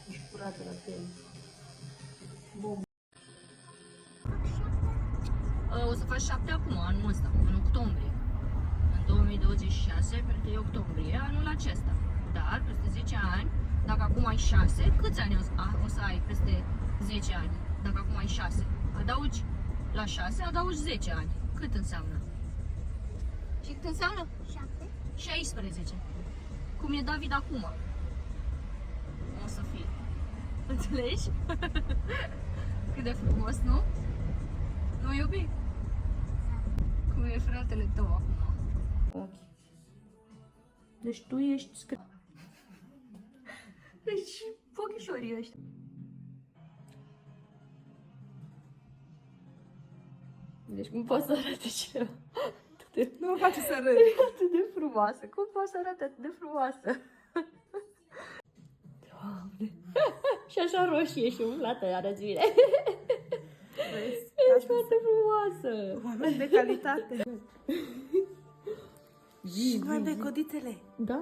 Ești curată la tine. Bun. O să faci 7 acum, anul ăsta, în octombrie. În 2026, pentru că e octombrie, anul acesta. Dar, peste 10 ani, dacă acum ai 6, câți ani o să ai peste 10 ani? Dacă acum ai 6, adaugi la 6, adaugi 10 ani. Cât înseamnă? Și cât înseamnă? 7. 16. Cum e David acum. O să fie. Înțelegi? Cât de frumos, nu? Nu, iubi? Cum e fratele tău acum? Ochi. Deci tu ești Deci, ochișorii ăștia. Deci cum poate să arate cineva Nu mă face să râd. atât de frumoasă? Cum poate să arate atât de frumoasă? Doamne! Și așa roșie și umflată arăți bine. Ești foarte frumoasă! Oameni de calitate. Și mai bei codițele. Da?